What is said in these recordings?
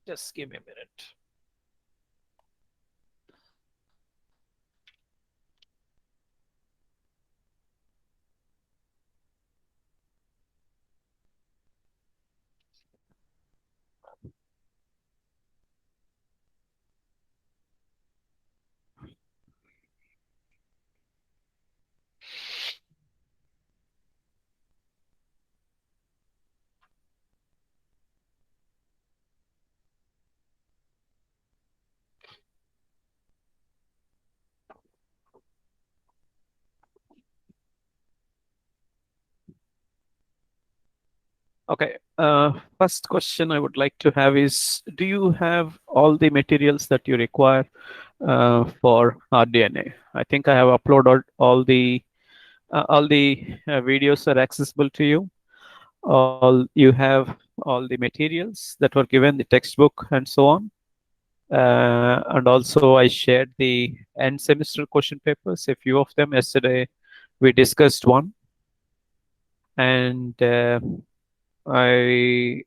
Just give me a minute. Okay. First question I would like to have is, do you have all the materials that you require for RDNA? I think I have uploaded all the videos are accessible to you. All you have all the materials that were given, the textbook and so on. And also I shared the end semester question papers, a few of them. Yesterday we discussed one, and I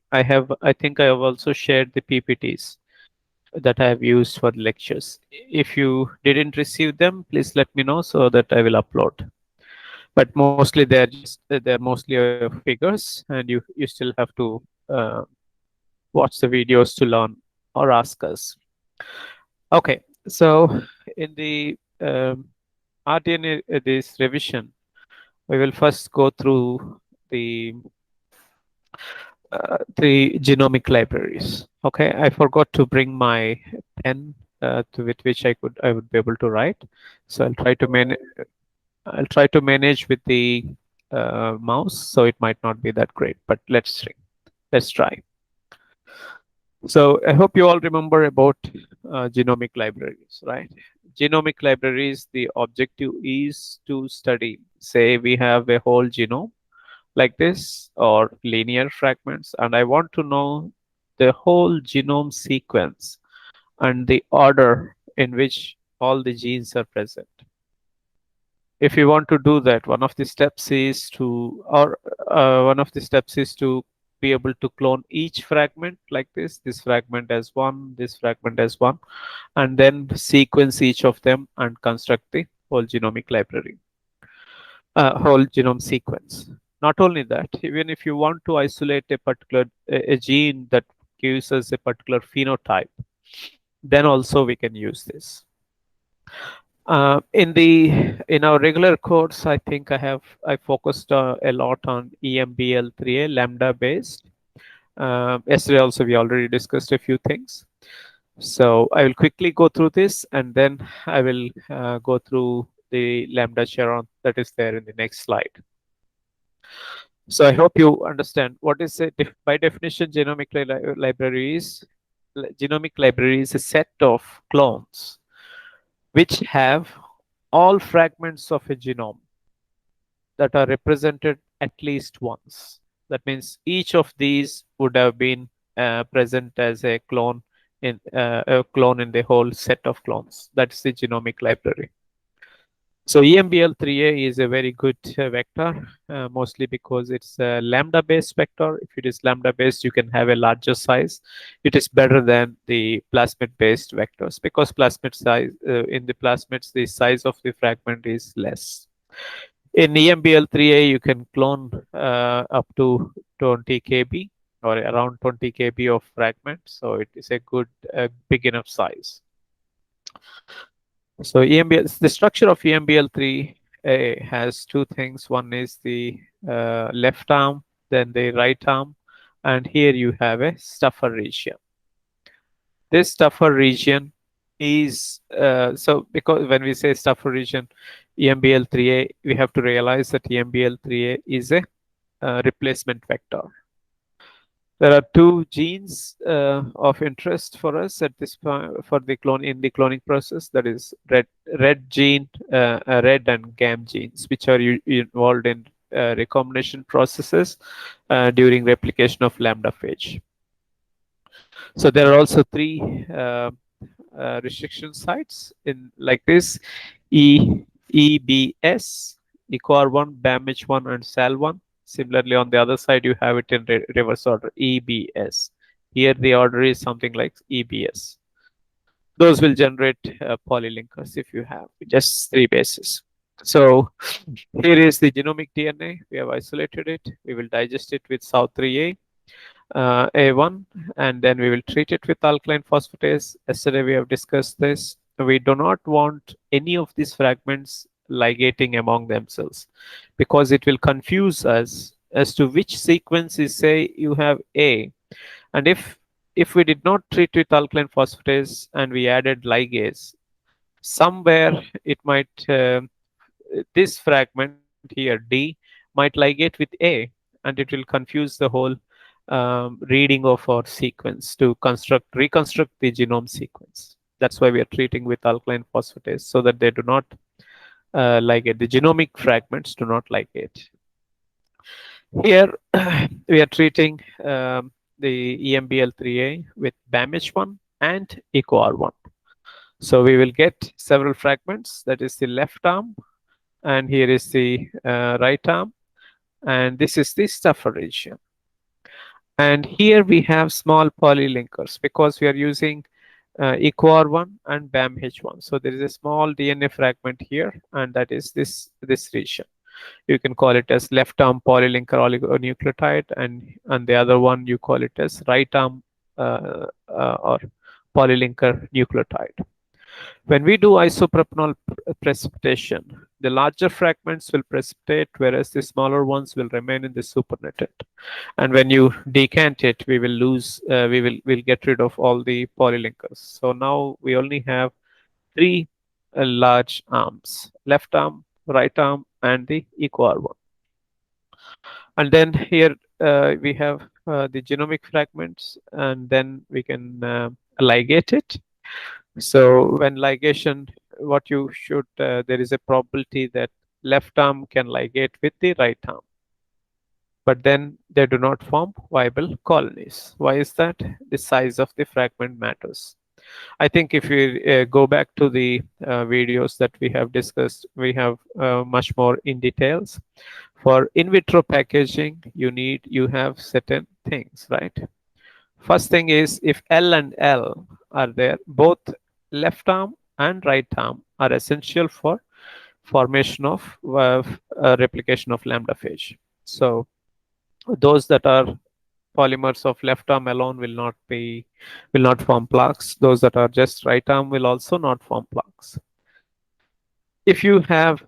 think I have also shared the PPTs that I have used for the lectures. If you didn't receive them, please let me know so that I will upload. But mostly they're mostly figures, and you still have to uh, watch the videos to learn or ask us. Okay, so in the RDNA this revision, we will first go through the the genomic libraries. Okay, I forgot to bring my pen with which I would be able to write. So I'll try to manage with the mouse. So it might not be that great, but let's try. So I hope you all remember about genomic libraries, right? Genomic libraries, the objective is to study. Say we have a whole genome like this or linear fragments, and I want to know the whole genome sequence and the order in which all the genes are present. If you want to do that, one of the steps is to be able to clone each fragment like this fragment as one, this fragment as one, and then sequence each of them and construct the whole genomic library, whole genome sequence. Not only that, even if you want to isolate a gene that gives us a particular phenotype, then also we can use this. In our regular course, I think I focused a lot on EMBL3A lambda based. Yesterday also we already discussed a few things. So I will quickly go through this, and then I will go through the lambda Sharon that is there in the next slide. So I hope you understand what is a by definition genomic library is a set of clones which have all fragments of a genome that are represented at least once. That means each of these would have been present as a clone in the whole set of clones. That's the genomic library. So EMBL3A is a very good vector, mostly because it's a lambda-based vector. If it is lambda-based, you can have a larger size. It is better than the plasmid-based vectors because in the plasmids, the size of the fragment is less. In EMBL3A, you can clone up to 20 kb or around 20 kb of fragment. So it is a good, big enough size. So the structure of EMBL3A has two things. One is the left arm, then the right arm, and here you have a stuffer region. This stuffer region is so because when we say stuffer region EMBL3A, we have to realize that EMBL3A is a replacement vector. There are two genes of interest for us at this point for the cloning process. That is red and gam genes, which are involved in recombination processes during replication of lambda phage. So there are also three restriction sites in like this: EBS, ECOR1, BAMH1, and SAL1. Similarly, on the other side, you have it in reverse order: EBS, Here the order is something like EBS. Those will generate polylinkers if you have just three bases. So here is the genomic DNA. We have isolated it. We will digest it with South3A, A1, and then we will treat it with alkaline phosphatase. Yesterday we have discussed this. We do not want any of these fragments ligating among themselves because it will confuse us as to which sequence is, say you have A, and if we did not treat with alkaline phosphatase and we added ligase, somewhere it might this fragment here D might ligate with A, and it will confuse the whole reading of our sequence to reconstruct the genome sequence. That's why we are treating with alkaline phosphatase so that they do not ligate. The genomic fragments do not ligate. Here we are treating the EMBL3A with BAMH1 and EcoR1. So we will get several fragments. That is the left arm, and here is the right arm, and this is the stuffer region. And here we have small polylinkers because we are using EcoR1 and BAMH1. So there is a small DNA fragment here, and that is this region. You can call it as left arm polylinker oligonucleotide, and the other one you call it as right arm or polylinker nucleotide. When we do isopropanol precipitation, the larger fragments will precipitate, whereas the smaller ones will remain in the supernatant. And when you decant it, we will lose, we'll get rid of all the polylinkers. So now we only have three large arms: left arm, right arm, and the EcoR1. And then here we have the genomic fragments, and then we can ligate it. So when ligation, what you should, there is a probability that left arm can ligate with the right arm, but then they do not form viable colonies. Why is that? The size of the fragment matters. I think if we go back to the videos that we have discussed, we have much more in details. For in vitro packaging, you have certain things, right? First thing is, if L and L are there, both left arm and right arm are essential for formation of replication of lambda phage. So those that are polymers of left arm alone will not form plaques. Those that are just right arm will also not form plaques. If you have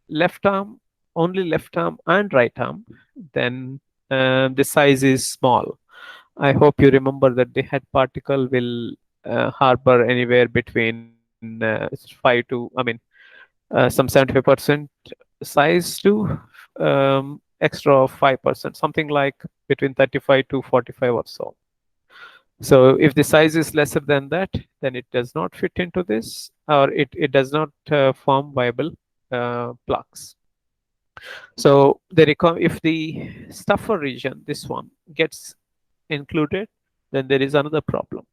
left arm, only left arm and right arm, then the size is small. I hope you remember that the head particle will harbor anywhere between 5 to, I mean, some 75% size to extra of 5%, something like between 35 to 45 or so. So if the size is lesser than that, then it does not fit into this, or it does not form viable plaques. So if the stuffer region, this one, gets included, then there is another problem,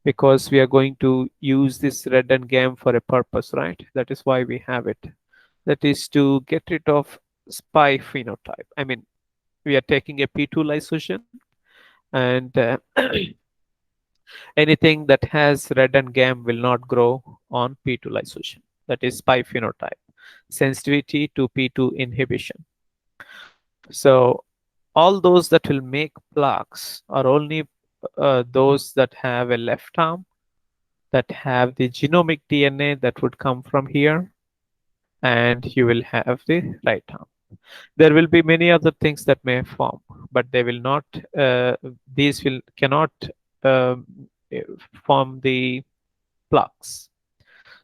because we are going to use this red and gam for a purpose, right? That is why we have it. That is to get rid of spy phenotype. I mean, we are taking a P2 lysogen, and anything that has red and gam will not grow on P2 lysogen. That is spy phenotype, sensitivity to P2 inhibition. So all those that will make plaques are only those that have a left arm, that have the genomic DNA that would come from here, and you will have the right arm. There will be many other things that may form, but they will not. These will cannot um, form the plaques.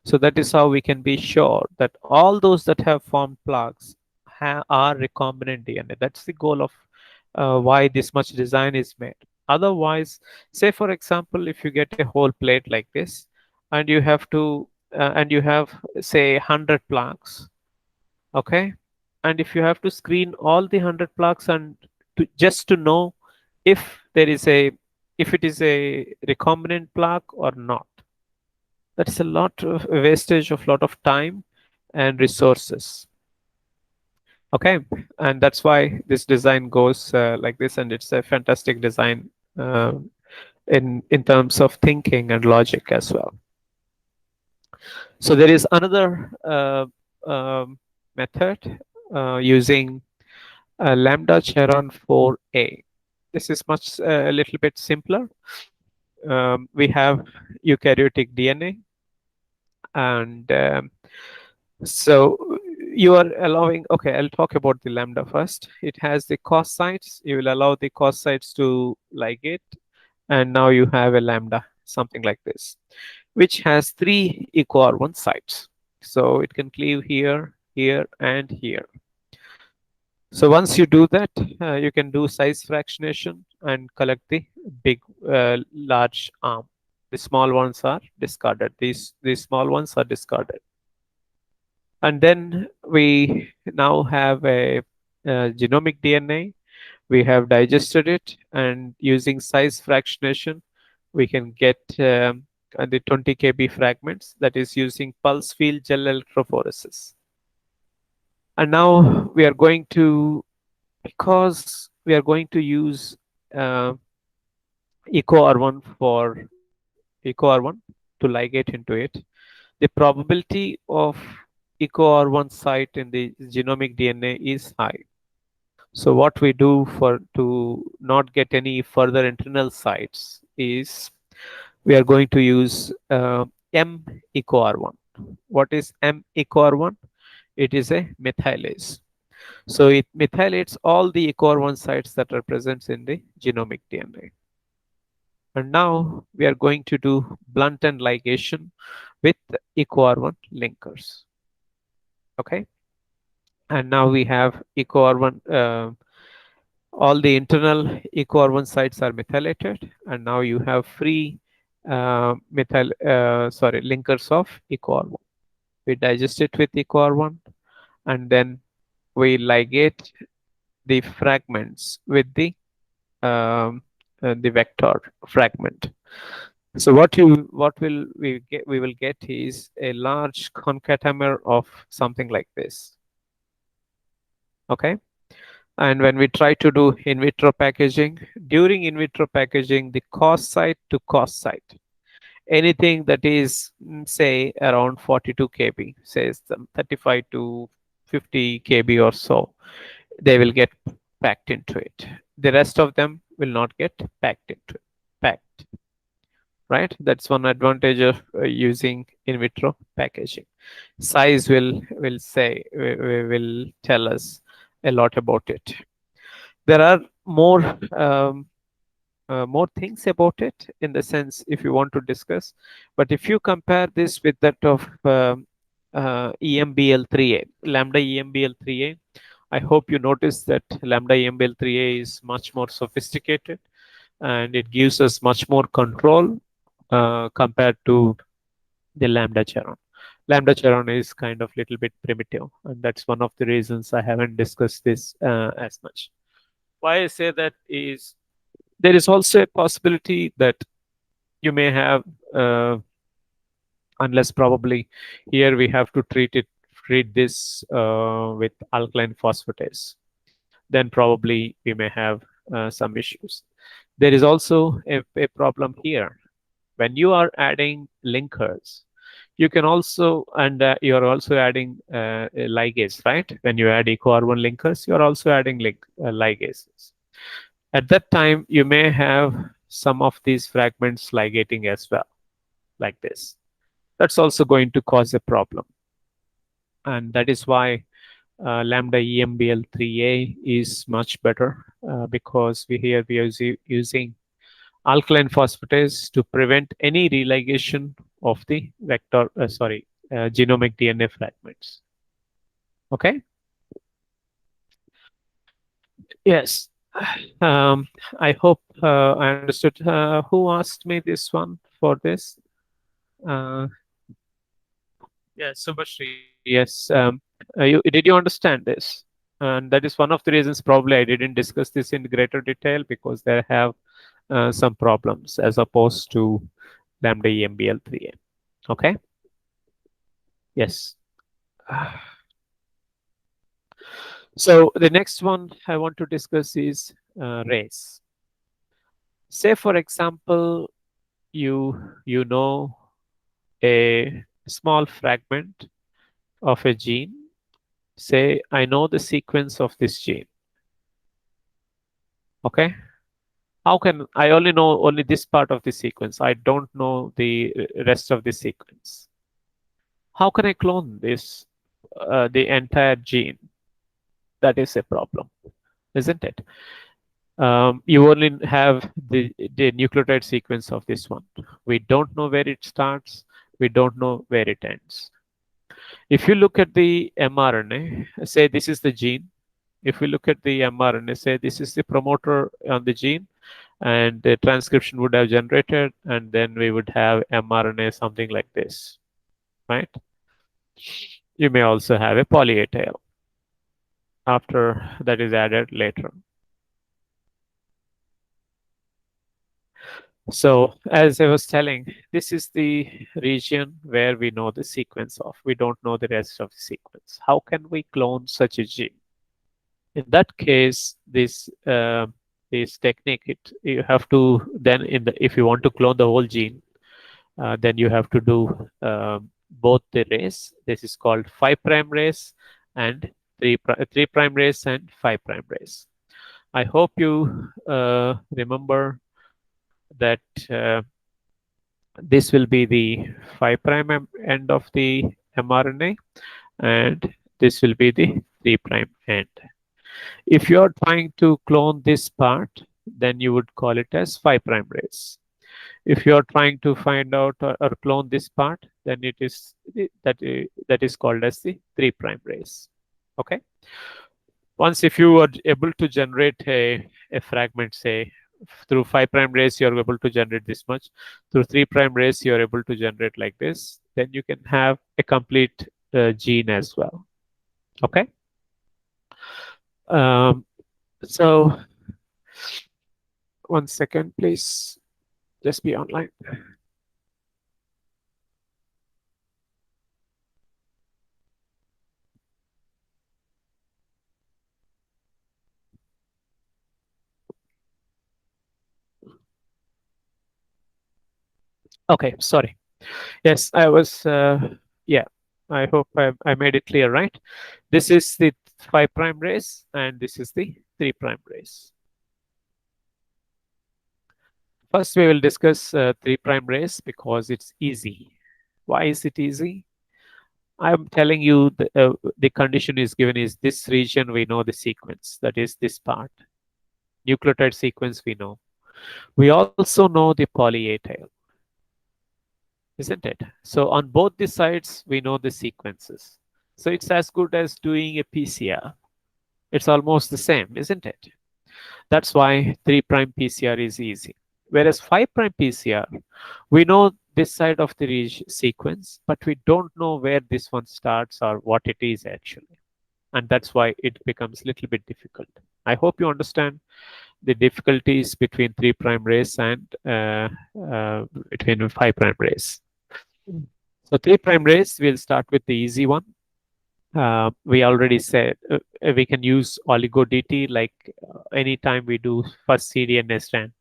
So that is how we can be sure that all those that have formed plaques are recombinant DNA. That's the goal of why this much design is made. Otherwise, say for example, if you get a whole plate like this, and you have to, and you have, say, 100 plaques, okay, and if you have to screen all the 100 plaques and just to know if there is a, if it is a recombinant plaque or not, that's a lot of wastage of lot of time and resources. Okay, and that's why this design goes like this, and it's a fantastic design. in terms of thinking and logic as well. So there is another method using lambda Cheron 4a. This is much a little bit simpler. We have eukaryotic DNA, and so you are allowing. Okay, I'll talk about the lambda first. It has the cos sites. You will allow the cos sites to ligate, and now you have a lambda, something like this, which has three eco-R1 sites. So it can cleave here, here, and here. So once you do that, you can do size fractionation and collect the big, large arm. The small ones are discarded. These small ones are discarded. And then we now have a genomic DNA. We have digested it, and using size fractionation, we can get the 20 kb fragments, that is using pulse field gel electrophoresis. And now we are going to, because we are going to use uh, eco R1 for eco R1 to ligate into it, the probability of eco R1 site in the genomic DNA is high. So what we do for to not get any further internal sites is we are going to use M eco R1. What is M eco R1? It is a methylase. So it methylates all the eco R1 sites that are present in the genomic DNA. And now we are going to do blunt end ligation with eco R1 linkers. Okay. And now we have eco R1, all the internal eco R1 sites are methylated, and now you have free linkers of eco R1. We digest it with eco R1, and then we ligate the fragments with the vector fragment. So what will we get? We will get is a large concatemer of something like this. Okay. And when we try to do in vitro packaging, during in vitro packaging, the cos site to cos site, anything that is say around 42 kb, say 35 to 50 kb or so, they will get packed into it. The rest of them will not get packed into it. Packed, right? That's one advantage of using in vitro packaging. Size will tell us a lot about it. There are more things about it, in the sense, if you want to discuss, but if you compare this with that of EMBL3A, lambda EMBL3A, I hope you notice that lambda EMBL3A is much more sophisticated, and it gives us much more control compared to the lambda Cheron. Lambda Cheron is kind of little bit primitive, and that's one of the reasons I haven't discussed this as much. Why I say that is, there is also a possibility that you may have, unless probably here we have to treat this with alkaline phosphatase, then probably we may have some issues. There is also a problem here. When you are adding linkers, you can also, and you're also adding a ligase, right? When you add eco-R1 linkers, you're also adding ligases. At that time, you may have some of these fragments ligating as well, like this. That's also going to cause a problem. And that is why lambda EMBL3A is much better, because we are using alkaline phosphatase to prevent any religation of the genomic DNA fragments. Okay. Yes. Um, I hope I understood. Who asked me this one for this? Uh, yeah, Subhashri. Yes. Did you understand this? And that is one of the reasons probably I didn't discuss this in greater detail, because they have some problems as opposed to lambda EMBL3A. Okay. Yes. So the next one I want to discuss is race. Say, for example, you know a small fragment of a gene. Say, I know the sequence of this gene. Okay. How can I only know only this part of the sequence? I don't know the rest of the sequence. How can I clone this, the entire gene? That is a problem, isn't it? You only have the nucleotide sequence of this one. We don't know where it starts. We don't know where it ends. If you look at the mRNA, say this is the gene. If we look at the mRNA, say this is the promoter on the gene, and the transcription would have generated, and then we would have mRNA something like this, right? You may also have a poly A tail after that is added later. So, as I was telling, this is the region where we know the sequence of. We don't know the rest of the sequence. How can we clone such a gene? In that case, this technique, you have to then if you want to clone the whole gene, then you have to do both the race. This is called 5' race and 3' race and 5' race. I hope you remember that this will be the 5' end of the mRNA, and this will be the 3' end. If you're trying to clone this part, then you would call it as 5' race. If you're trying to find out or clone this part, then it is that is called as the 3' race. Okay. Once if you are able to generate a fragment, say through 5' race, you're able to generate this much. Through 3' race, you're able to generate like this. Then you can have a complete gene as well. Okay. Um, so one second, please. Just be online. Okay, sorry. Yes, I was. Yeah, I hope I made it clear, right? This is the 5' race, and this is the 3' race. First, we will discuss 3' race because it's easy. Why is it easy? I'm telling you the condition is given is this region, we know the sequence, that is this part. Nucleotide sequence we know. We also know the poly A tail, isn't it? So on both the sides, we know the sequences. So it's as good as doing a PCR. It's almost the same, isn't it? That's why 3' PCR is easy. Whereas 5' PCR, we know this side of the sequence, but we don't know where this one starts or what it is actually. And that's why it becomes a little bit difficult. I hope you understand the difficulties between 3' race and between 5' race. So 3' race, we'll start with the easy one. We already said we can use oligo DT like anytime we do first cDNA strand,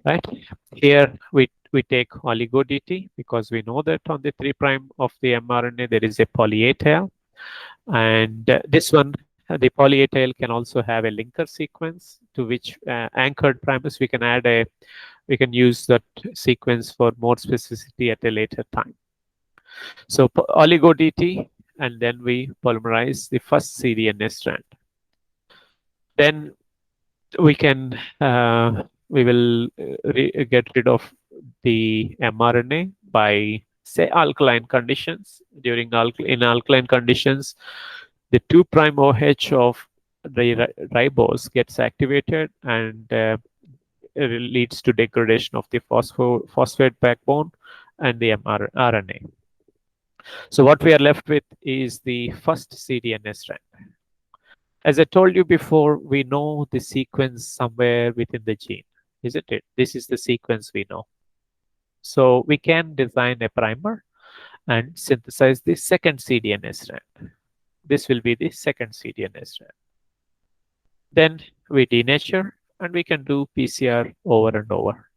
right? Here we take oligo DT because we know that on the 3' of the mRNA there is a poly A tail, and this one the poly A tail can also have a linker sequence to which anchored primers we can use that sequence for more specificity at a later time. So oligo DT, and then we polymerize the first cDNA strand. Then we can we will get rid of the mRNA by say alkaline conditions. In alkaline conditions, the 2' OH of the ribose gets activated and leads to degradation of the phosphate backbone and the mRNA. So what we are left with is the first cDNA strand. As I told you before, we know the sequence somewhere within the gene, isn't it? This is the sequence we know. So we can design a primer and synthesize the second cDNA strand. This will be the second cDNA strand. Then we denature and we can do PCR over and over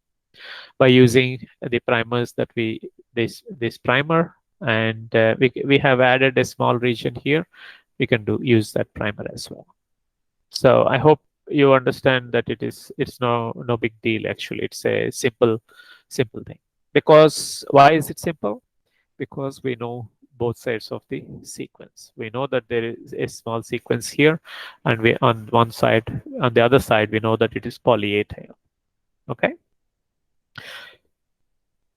by using the primers that we this primer, and we have added a small region here. We can do use that primer as well. So I hope you understand that it's no big deal. Actually, it's a simple thing. Because why is it simple? Because we know both sides of the sequence. We know that there is a small sequence here, and we on one side, on the other side, we know that it is poly A tail. Okay.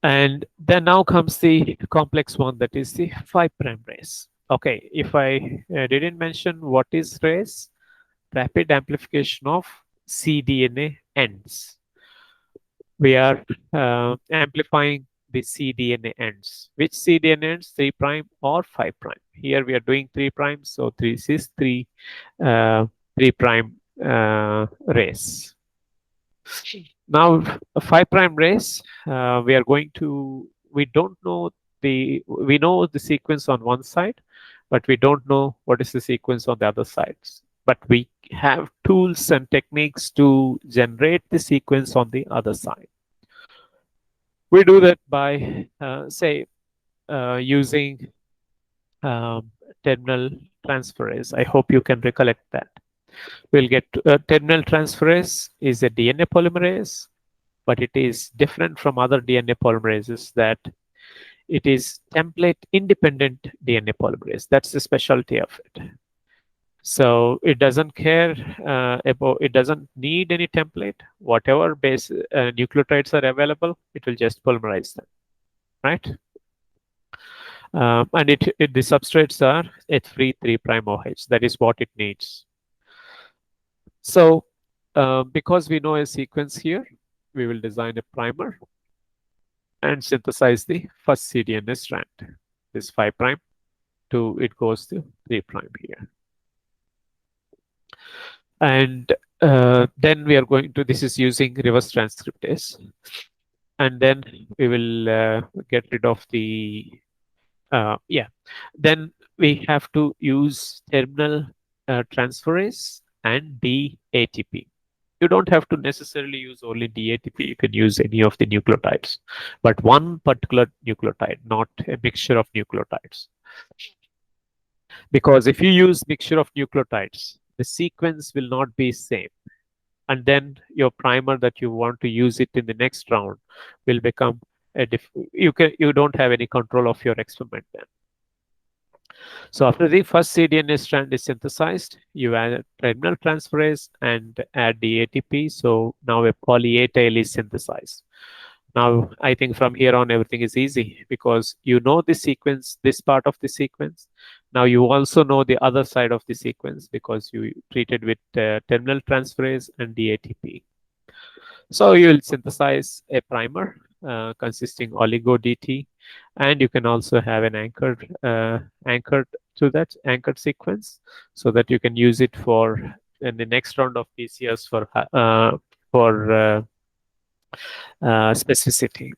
And then now comes the complex one, that is the 5' race. Okay, if I didn't mention what is race, rapid amplification of cDNA ends. We are amplifying the cDNA ends. Which cDNA ends? 3' or 5'. Here we are doing 3', so this is 3' race. Now, a 5' race, we are going to, we don't know we know the sequence on one side, but we don't know what is the sequence on the other sides. But we have tools and techniques to generate the sequence on the other side. We do that by, say, using um, terminal transferase. I hope you can recollect that. We'll get terminal transferase is a DNA polymerase, but it is different from other DNA polymerases, that it is template independent DNA polymerase. That's the specialty of it. So it doesn't care about, it doesn't need any template. Whatever base nucleotides are available, it will just polymerize them, right? And the substrates are H free 3' OH. That is what it needs. So because we know a sequence here, we will design a primer and synthesize the first cDNA strand. This 5' to it goes to 3' here. And then we are going to, this is using reverse transcriptase. And then we will get rid of the, then we have to use terminal transferase and DATP. You don't have to necessarily use only DATP. You can use any of the nucleotides, but one particular nucleotide, not a mixture of nucleotides. Because if you use mixture of nucleotides, the sequence will not be same. And then your primer that you want to use it in the next round will become you don't have any control of your experiment then. So after the first cDNA strand is synthesized, you add terminal transferase and add the ATP. So now a poly A tail is synthesized. Now I think from here on everything is easy, because you know the sequence, this part of the sequence. Now you also know the other side of the sequence because you treated with terminal transferase and the ATP. So you will synthesize a primer consisting oligo DT, and you can also have an anchored to that anchored sequence, so that you can use it for in the next round of PCRs for specificity.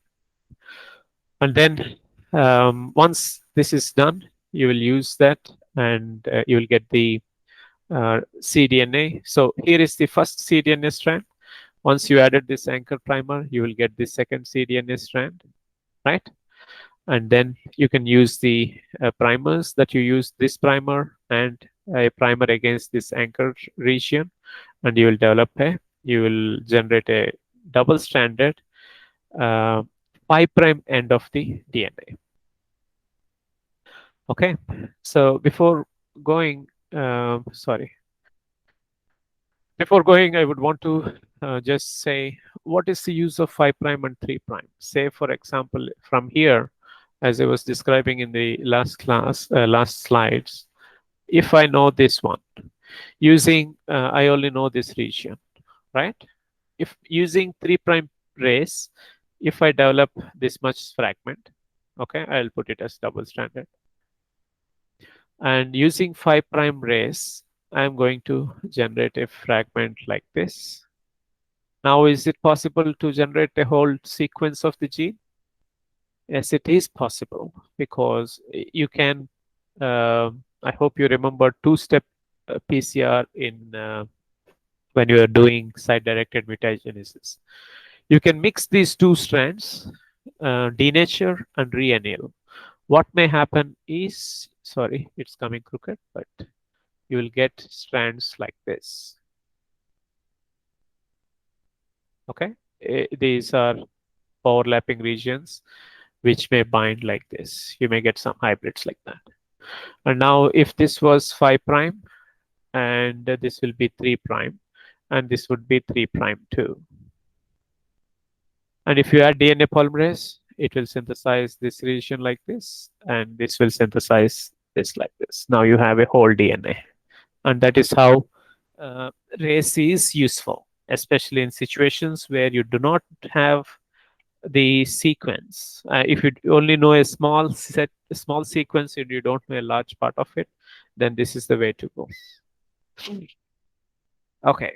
And then once this is done, you will use that, and you will get the cDNA. So here is the first cDNA strand. Once you added this anchor primer, you will get the second cDNA strand, right? And then you can use the primers that you use, this primer and a primer against this anchor region, and you will generate a double-stranded 5' end of the DNA. Okay, so before going, before going, I would want to just say, what is the use of 5' and 3'? Say, for example, from here, as I was describing in the last class, last slides, if I know this one, using, I only know this region, right? If using 3' race, if I develop this much fragment, okay, I'll put it as double-stranded. And using 5' race, I'm going to generate a fragment like this. Now, is it possible to generate a whole sequence of the gene? Yes, it is possible, because you can, I hope you remember two-step PCR in when you are doing site-directed mutagenesis. You can mix these two strands, denature and re-anneal. What may happen is, sorry, it's coming crooked, but you will get strands like this. Okay, these are overlapping regions which may bind like this. You may get some hybrids like that. And now, if this was 5 prime, and this will be 3 prime, and this would be 3 prime too. And if you add DNA polymerase, it will synthesize this region like this, and this will synthesize this like this. Now you have a whole DNA. And that is how race is useful, especially in situations where you do not have the sequence. If you only know a small sequence, and you don't know a large part of it, then this is the way to go. Okay.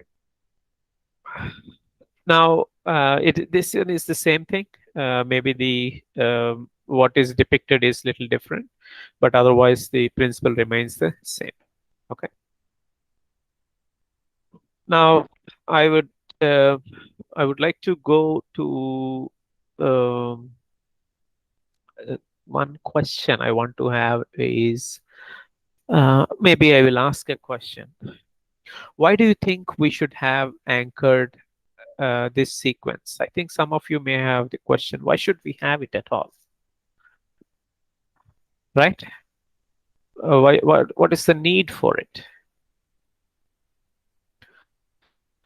Now, this one is the same thing. Maybe the what is depicted is little different, but otherwise the principle remains the same. Okay. Now, I would uh, I would like to go to um, one question I want to have is maybe I will ask a question. Why do you think we should have anchored this sequence? I think some of you may have the question, why should we have it at all? Right? What is the need for it?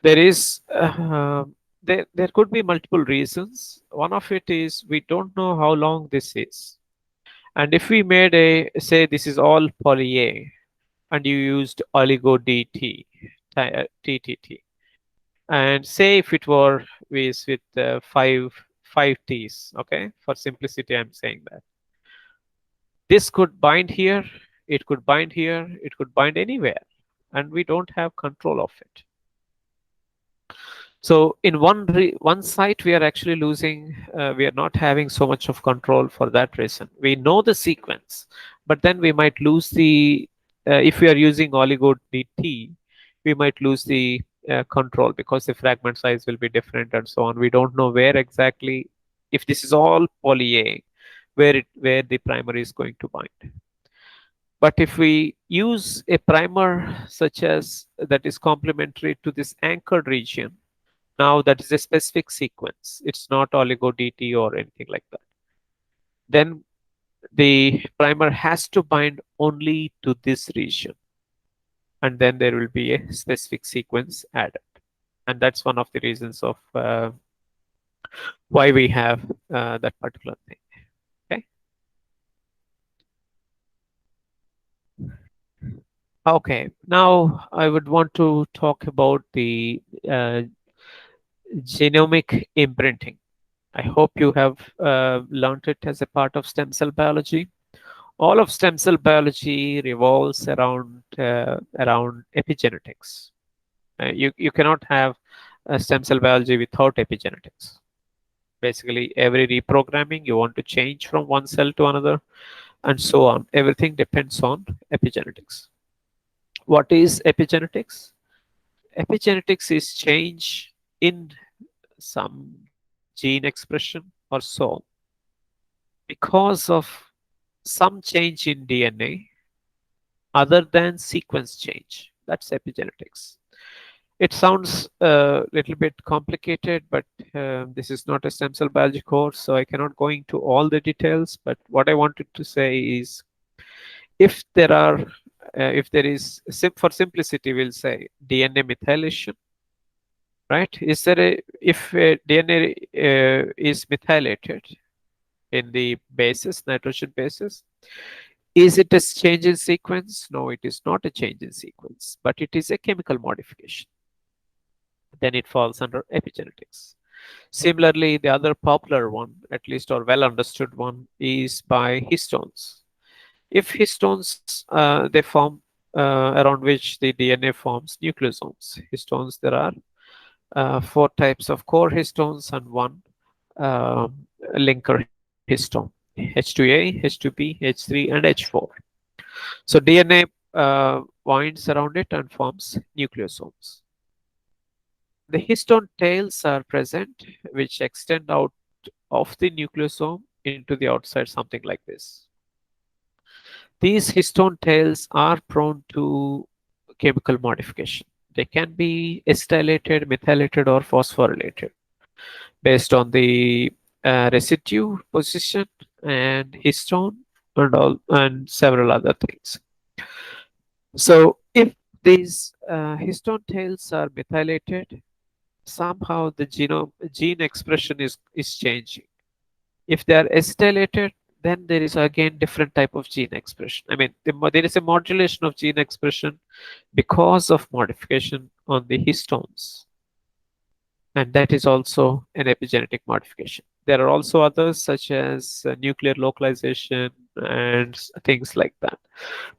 There is there could be multiple reasons. One of it is we don't know how long this is. And if we made a, say this is all poly A, and you used oligo DT, TTT, and say if it were with five T's, okay, for simplicity I'm saying that this could bind here, it could bind here, it could bind anywhere, and we don't have control of it. So in one site, we are actually losing. We are not having so much of control for that reason. We know the sequence, but then we might lose the. If we are using oligo DT, we might lose the control because the fragment size will be different and so on. We don't know where exactly. If this is all poly A, where the primer is going to bind. But if we use a primer such as that is complementary to this anchored region, now that is a specific sequence. It's not oligo DT or anything like that. Then the primer has to bind only to this region. And then there will be a specific sequence added. And that's one of the reasons of why we have that particular thing. Okay. Okay. Now I would want to talk about the genomic imprinting. I hope you have learned it as a part of stem cell biology. All of stem cell biology revolves around epigenetics. You cannot have stem cell biology without epigenetics. Basically, every reprogramming you want to change from one cell to another, and so on. Everything depends on epigenetics. What is epigenetics? Epigenetics is change in some gene expression or so because of some change in DNA other than sequence change. That's epigenetics. It sounds a little bit complicated, but this is not a stem cell biology course, so I cannot go into all the details. But what I wanted to say is, if there are, if there is, for simplicity, we'll say DNA methylation, right? Is there a, if DNA is methylated in the bases, nitrogen bases, is it a change in sequence? No, it is not a change in sequence, but it is a chemical modification. Then it falls under epigenetics. Similarly, the other popular one, at least or well understood one, is by histones. If histones, they form around which the DNA forms nucleosomes. Histones, there are 4 types of core histones and one linker histone, H2A, H2B, H3, and H4. So DNA winds around it and forms nucleosomes. The histone tails are present, which extend out of the nucleosome into the outside, something like this. These histone tails are prone to chemical modification. They can be acylated, methylated, or phosphorylated based on the residue position and histone and several other things. So if these histone tails are methylated, somehow the gene expression is changing. If they are acylated, then there is again different type of gene expression. I mean, there is a modulation of gene expression because of modification on the histones, and that is also an epigenetic modification. There are also others such as nuclear localization and things like that.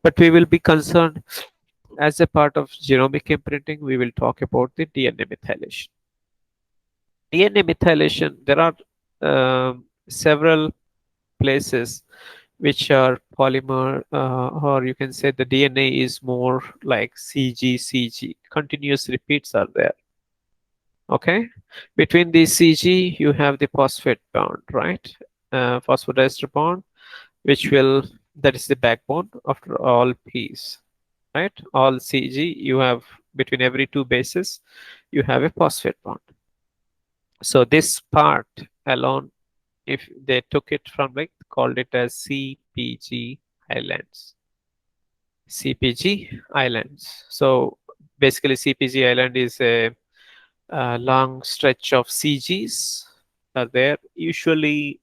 But we will be concerned as a part of genomic imprinting, we will talk about the DNA methylation. DNA methylation, there are several places which are polymer, or you can say the DNA is more like CG, continuous repeats are there. Okay, between the CG you have the phosphate bond, right? Phosphodiester bond, which will, that is the backbone after all P's, right? All CG you have, between every two bases you have a phosphate bond. So this part alone, if they took it from, like, called it as CPG islands. CPG islands. So basically CPG island is a long stretch of CGs are there, usually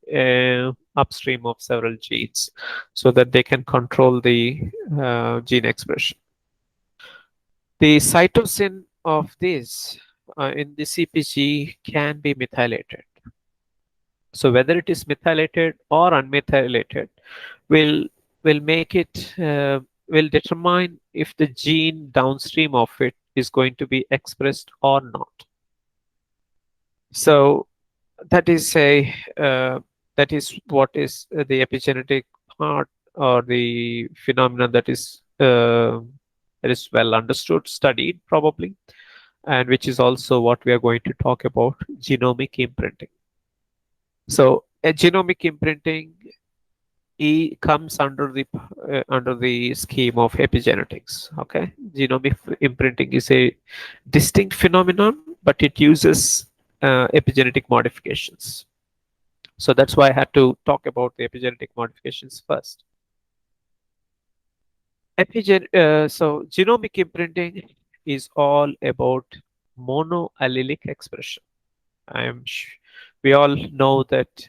upstream of several genes, so that they can control the gene expression. The cytosine of this in the CPG can be methylated. So whether it is methylated or unmethylated will make it will determine if the gene downstream of it is going to be expressed or not. So that is a that is what is the epigenetic part, or the phenomenon that is well understood, studied probably, and which is also what we are going to talk about, genomic imprinting. So a genomic imprinting comes under the scheme of epigenetics. Okay, genomic imprinting is a distinct phenomenon, but it uses epigenetic modifications. So that's why I had to talk about the epigenetic modifications first. So genomic imprinting is all about monoallelic expression. I'm sh- we all know that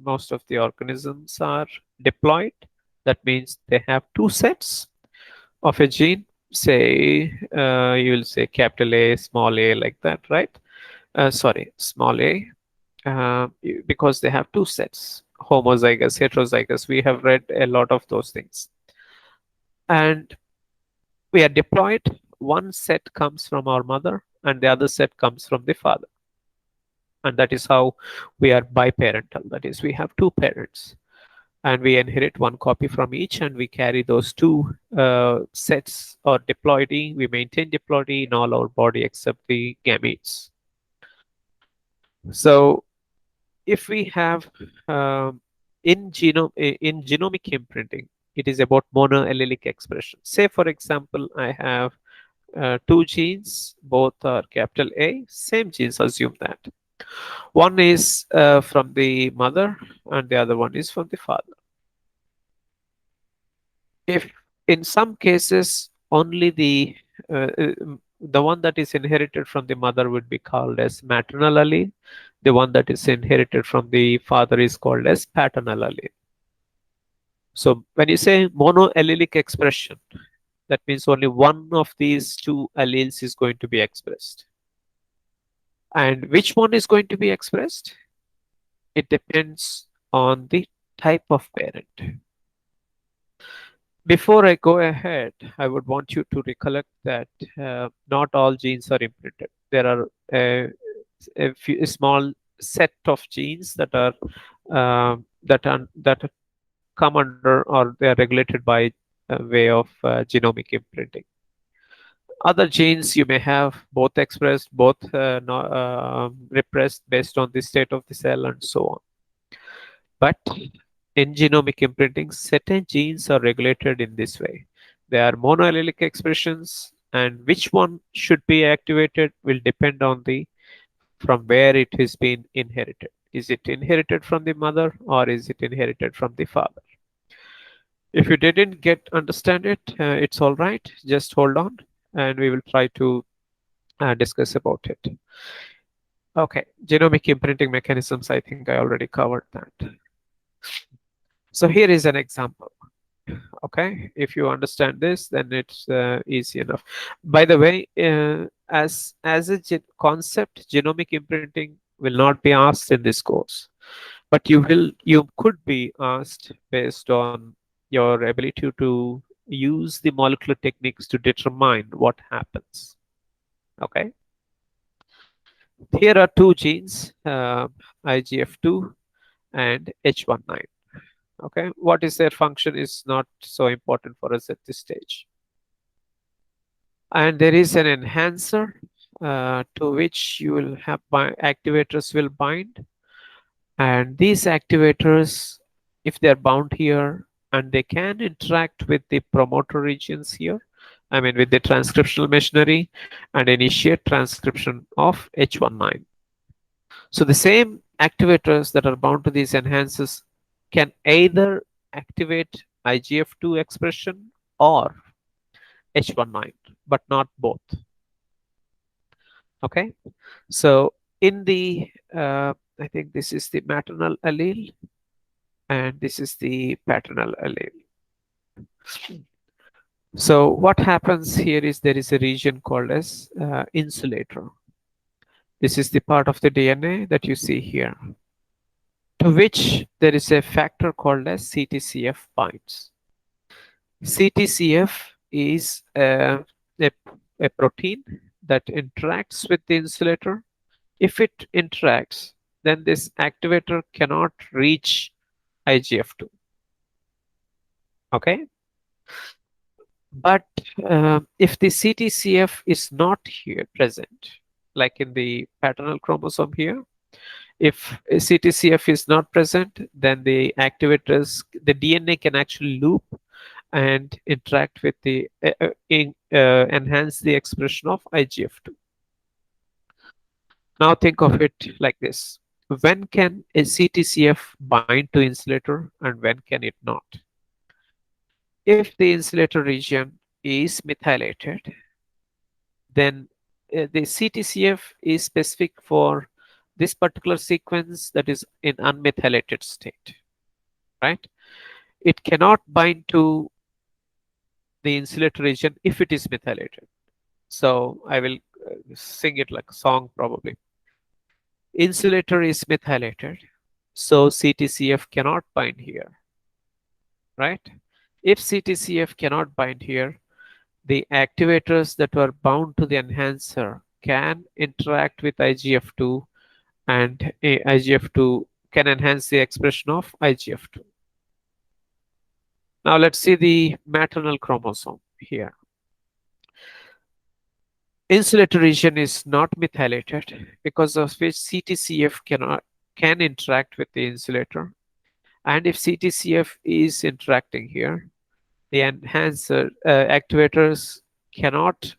most of the organisms are diploid. That means they have two sets of a gene. Say you will say capital A, small a, like that, right? Sorry, small a, because they have two sets, homozygous, heterozygous. We have read a lot of those things. And we are diploid. One set comes from our mother, and the other set comes from the father. And that is how we are biparental. That is, we have two parents, and we inherit one copy from each, and we carry those two sets, or diploidy. We maintain diploidy in all our body except the gametes. So if we have in genomic imprinting, it is about monoallelic expression. Say for example, I have two genes, both are capital A, same genes, assume that. One is from the mother and the other one is from the father. If in some cases only the one that is inherited from the mother would be called as maternal allele, the one that is inherited from the father is called as paternal allele. So when you say monoallelic expression, that means only one of these two alleles is going to be expressed. And which one is going to be expressed? It depends on the type of parent. Before I go ahead, I would want you to recollect that not all genes are imprinted. There are a small set of genes that are come under, or they are regulated by way of genomic imprinting. Other genes you may have both expressed, both repressed based on the state of the cell and so on. But in genomic imprinting, certain genes are regulated in this way. They are monoallelic expressions, and which one should be activated will depend on the from where it has been inherited. Is it inherited from the mother or is it inherited from the father? If you didn't get understand it, it's all right. Just hold on, and we will try to discuss about it. Okay, genomic imprinting mechanisms. I think I already covered that. So here is an example. Okay, if you understand this, then it's easy enough. By the way, as a concept, genomic imprinting will not be asked in this course, but you could be asked based on your ability to use the molecular techniques to determine what happens. Okay, here are two genes, IGF2 and H19. Okay, what is their function is not so important for us at this stage. And there is an enhancer to which you will have activators will bind, and these activators, if they're bound here, and they can interact with the promoter regions here, I mean with the transcriptional machinery, and initiate transcription of H19. So the same activators that are bound to these enhancers can either activate IGF2 expression or H19, but not both. Okay, so in the I think this is the maternal allele and this is the paternal allele. So what happens here is there is a region called as insulator. This is the part of the DNA that you see here, to which there is a factor called as CTCF binds. CTCF is a protein that interacts with the insulator. If it interacts, then this activator cannot reach IGF2. Okay, but if the CTCF is not here present, like in the paternal chromosome here, if CTCF is not present, then the activators, the DNA can actually loop and interact with the enhance the expression of IGF2. Now think of it like this: when can a CTCF bind to insulator and when can it not? If the insulator region is methylated, then the CTCF is specific for this particular sequence that is in unmethylated state, right? It cannot bind to the insulator region if it is methylated. So I will sing it like a song probably. Insulator is methylated, so CTCF cannot bind here, right? If CTCF cannot bind here, the activators that were bound to the enhancer can interact with IGF2, and IGF2 can enhance the expression of IGF2. Now let's see the maternal chromosome here. Insulator region is not methylated, because of which CTCF can interact with the insulator. And if CTCF is interacting here, the enhancer activators cannot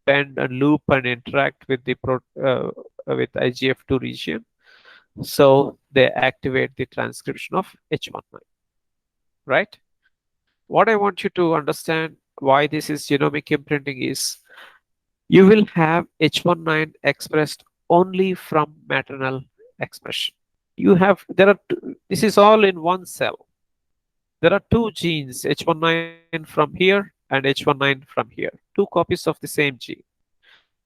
bend and loop and interact with the with IGF2 region. So they activate the transcription of H19, right? What I want you to understand why this is genomic imprinting is you will have H19 expressed only from maternal expression. You have this is all in one cell. There are two genes, H19 from here and H19 from here, two copies of the same gene.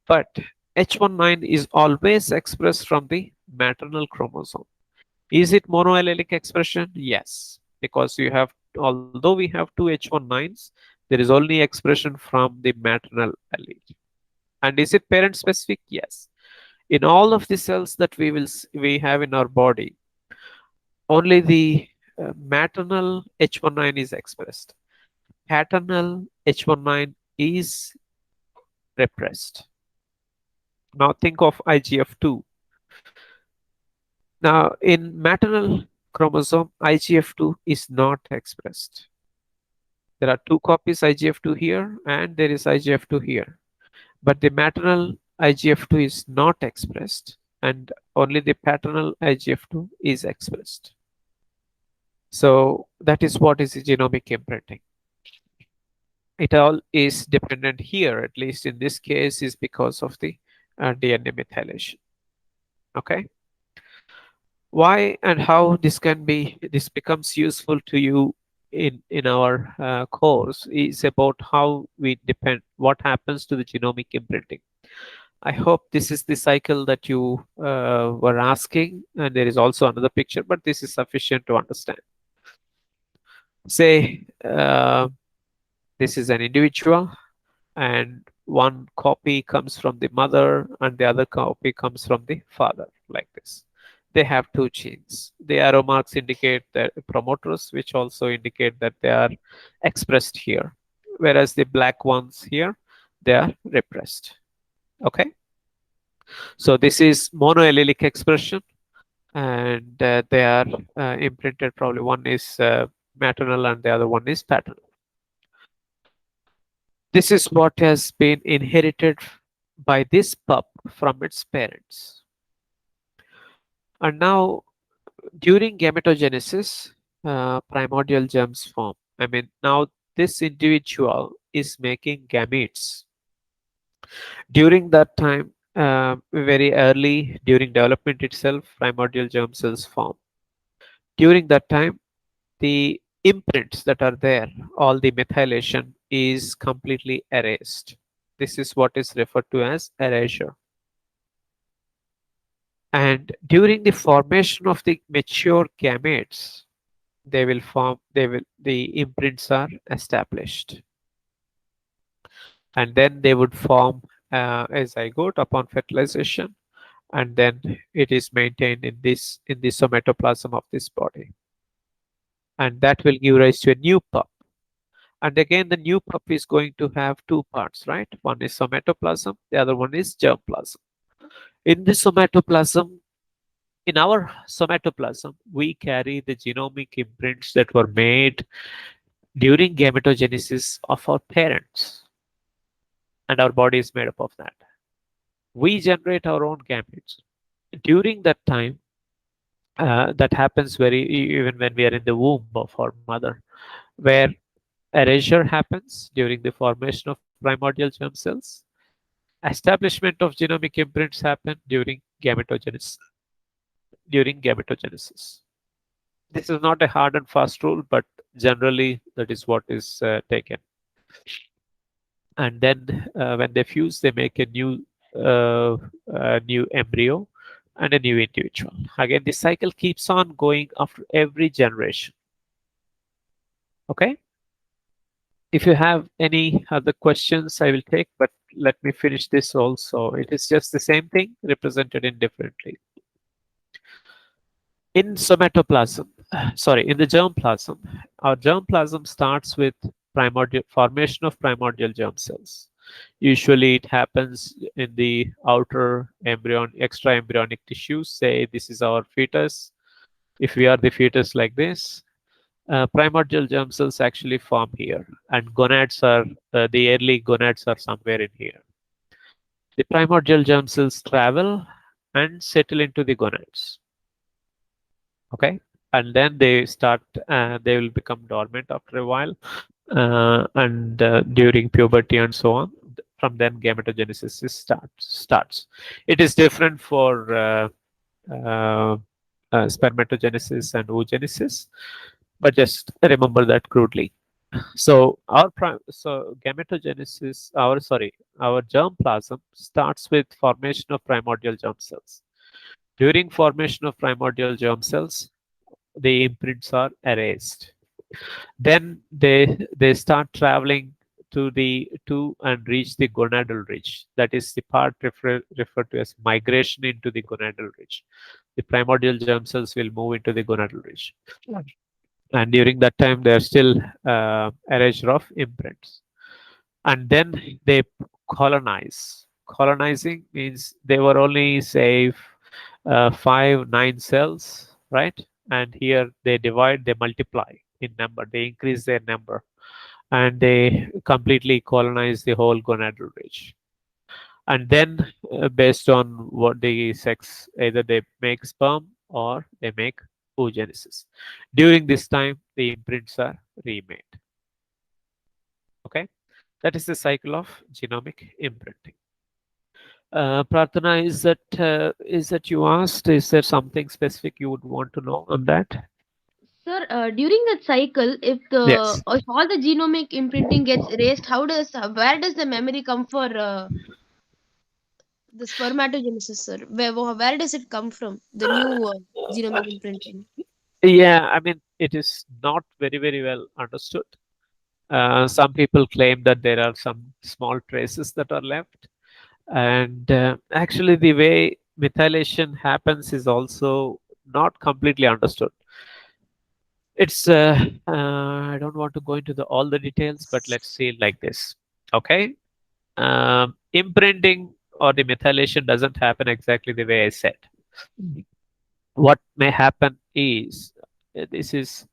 But H19 is always expressed from the maternal chromosome. Is it monoallelic expression? Yes, because you have, although we have two H19s, there is only expression from the maternal allele. And is it parent specific? Yes. In all of the cells that we have in our body, only the maternal H19 is expressed. Paternal H19 is repressed. Now think of IGF2. Now in maternal chromosome, IGF2 is not expressed. There are two copies IGF2 here and there is IGF2 here. But the maternal IGF2 is not expressed and only the paternal IGF2 is expressed. So that is what is the genomic imprinting. It all is dependent here, at least in this case, is because of the DNA methylation. Okay. Why and how this becomes useful to you in our course is about how we depend what happens to the genomic imprinting. I hope this is the cycle that you were asking, and there is also another picture, but this is sufficient to understand. Say this is an individual, and one copy comes from the mother, and the other copy comes from the father, like this. They have two genes. The arrow marks indicate the promoters, which also indicate that they are expressed here, whereas the black ones here, they are repressed. Okay. So this is monoallelic expression, and they are imprinted. Probably one is maternal and the other one is paternal. This is what has been inherited by this pup from its parents. And now, during gametogenesis, primordial germs form. I mean, now this individual is making gametes. During that time, very early during development itself, primordial germ cells form. During that time, the imprints that are there, all the methylation is completely erased. This is what is referred to as erasure. And during the formation of the mature gametes, the imprints are established. And then they would form a zygote upon fertilization, and then it is maintained in the somatoplasm of this body. And that will give rise to a new pup. And again, the new pup is going to have two parts, right? One is somatoplasm, the other one is germplasm. In the somatoplasm, in our somatoplasm, we carry the genomic imprints that were made during gametogenesis of our parents, and our body is made up of that. We generate our own gametes. During that time, that happens even when we are in the womb of our mother, where erasure happens during the formation of primordial germ cells. Establishment of genomic imprints happen during gametogenesis. This is not a hard and fast rule, but generally that is what is taken. And then when they fuse, they make a new embryo and a new individual. Again, the cycle keeps on going after every generation. Okay. If you have any other questions, I will take, but let me finish this also. It is just the same thing represented indifferently. In somatoplasm, sorry, in the germplasm, our germplasm starts with primordial formation of primordial germ cells. Usually it happens in the outer extra embryonic tissues. Say this is our fetus. If we are the fetus like this, primordial germ cells actually form here, and the early gonads are somewhere in here. The primordial germ cells travel and settle into the gonads. Okay, and then they will become dormant after a while, and during puberty and so on. From then, gametogenesis starts. It is different for uh, spermatogenesis and oogenesis, but just remember that crudely. So gametogenesis, our germplasm starts with formation of primordial germ cells. During formation of primordial germ cells, the imprints are erased. Then they start traveling to and reach the gonadal ridge. That is the part referred to as migration into the gonadal ridge. The primordial germ cells will move into the gonadal ridge, and during that time they are still erasure of imprints, and then they colonize. Colonizing means they were only, say, 5, 9 cells, right? And here they divide, they multiply in number, they increase their number, and they completely colonize the whole gonadal ridge. And then, based on what the sex, either they make sperm or they make oogenesis. During this time, the imprints are remade. Okay, that is the cycle of genomic imprinting. Prarthana, is that you asked? Is there something specific you would want to know on that? Sir, during that cycle, Yes. if all the genomic imprinting gets erased, how does where does the memory come for the spermatogenesis, sir? Where does it come from? The new genomic imprinting. Yeah, I mean, it is not very, very well understood. Some people claim that there are some small traces that are left. And actually, the way methylation happens is also not completely understood. It's, I don't want to go into all the details, but let's see it like this. Okay. Imprinting or the methylation doesn't happen exactly the way I said. What may happen is, this is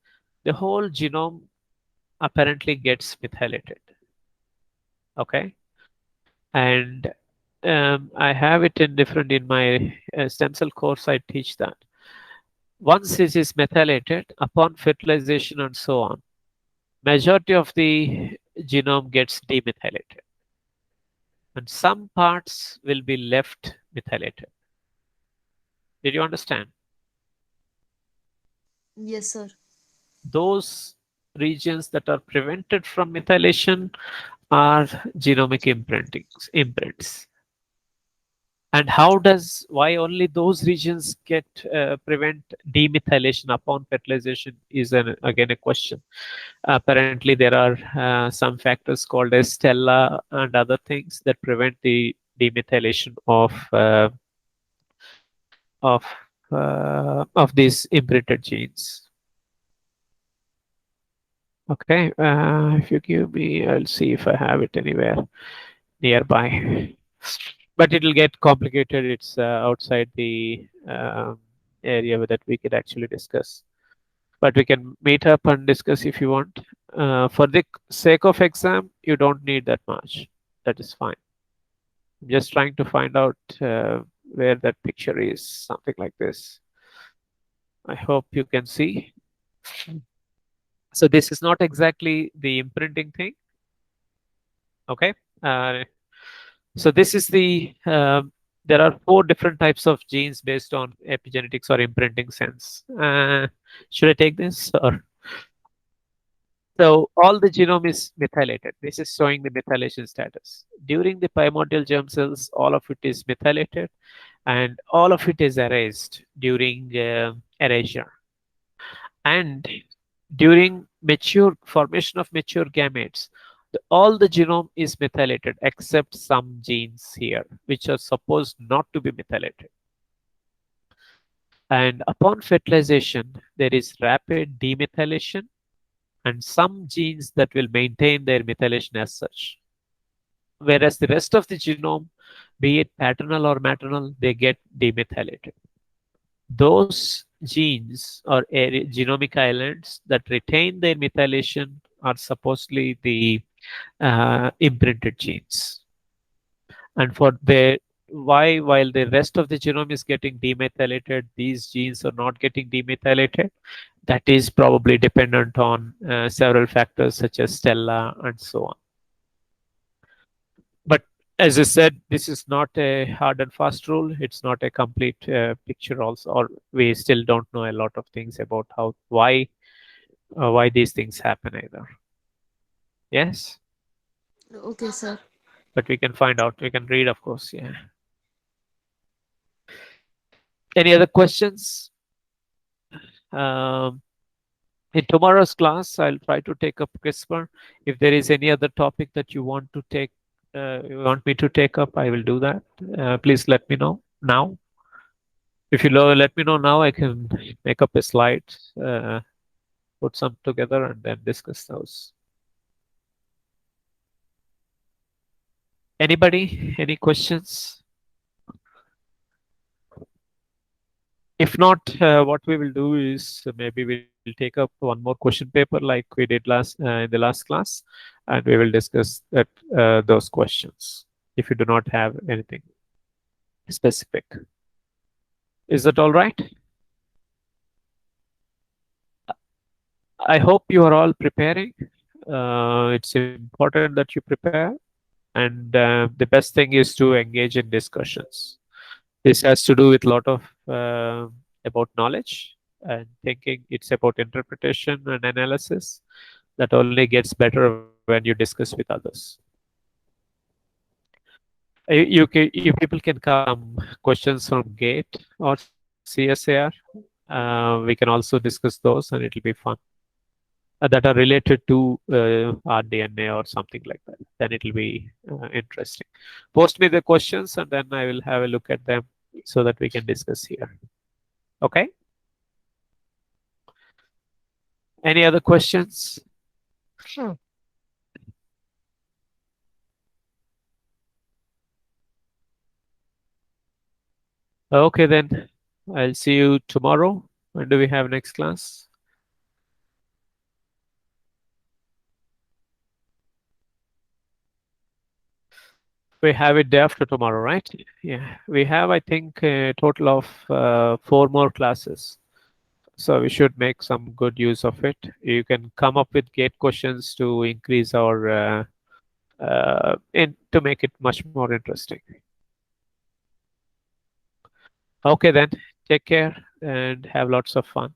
the whole genome apparently gets methylated. Okay. And I have it in different, in my stem cell course, I teach that. Once it is methylated, upon fertilization and so on, majority of the genome gets demethylated, and some parts will be left methylated. Did you understand? Yes, sir. Those regions that are prevented from methylation are genomic imprints. And how does, why only those regions get prevent demethylation upon fertilization is again a question. Apparently, there are some factors called as stella and other things that prevent the demethylation of of these imprinted genes. Okay, if you give me, I'll see if I have it anywhere nearby. But it'll get complicated. It's outside the area that we could actually discuss. But we can meet up and discuss if you want. For the sake of exam, you don't need that much. That is fine. I'm just trying to find out where that picture is, something like this. I hope you can see. So this is not exactly the imprinting thing. Okay. Uh, so this is there are 4 different types of genes based on epigenetics or imprinting sense. Should I take this or? So all the genome is methylated. This is showing the methylation status. During the primordial germ cells, all of it is methylated and all of it is erased during erasure. And during mature formation of mature gametes, all the genome is methylated except some genes here, which are supposed not to be methylated. And upon fertilization, there is rapid demethylation and some genes that will maintain their methylation as such. Whereas the rest of the genome, be it paternal or maternal, they get demethylated. Those genes or genomic islands that retain their methylation are supposedly the imprinted genes. And for the why, while the rest of the genome is getting demethylated, these genes are not getting demethylated, that is probably dependent on several factors such as stella and so on. But as I said, this is not a hard and fast rule. It's not a complete picture also, or we still don't know a lot of things about how, why these things happen either. Yes, Okay, sir. but we can find out. We can read, of course. Yeah. Any other questions? Um, in tomorrow's class, I'll try to take up CRISPR. If there is any other topic that you want me to take up, I will do that. Please let me know now. If you let me know now, I can make up a slide, uh, put some together, and then discuss those. Anybody? Any questions? If not, what we will do is maybe we'll take up one more question paper like we did last in the last class, and we will discuss those questions. If you do not have anything specific, is that all right? I hope you are all preparing. It's important that you prepare, and the best thing is to engage in discussions. This has to do with a lot of about knowledge and thinking. It's about interpretation and analysis that only gets better when you discuss with others. You people can come questions from Gate or CSAR. We can also discuss those, and it'll be fun. That are related to RDNA or something like that. Then it'll be interesting. Post me the questions, and then I will have a look at them so that we can discuss here. Okay. Any other questions? Sure. Okay, then I'll see you tomorrow. When do we have next class? We have it day after tomorrow, right? Yeah, we have, I think, a total of 4 more classes. So we should make some good use of it. You can come up with gate questions to increase our to make it much more interesting. Okay, then take care and have lots of fun.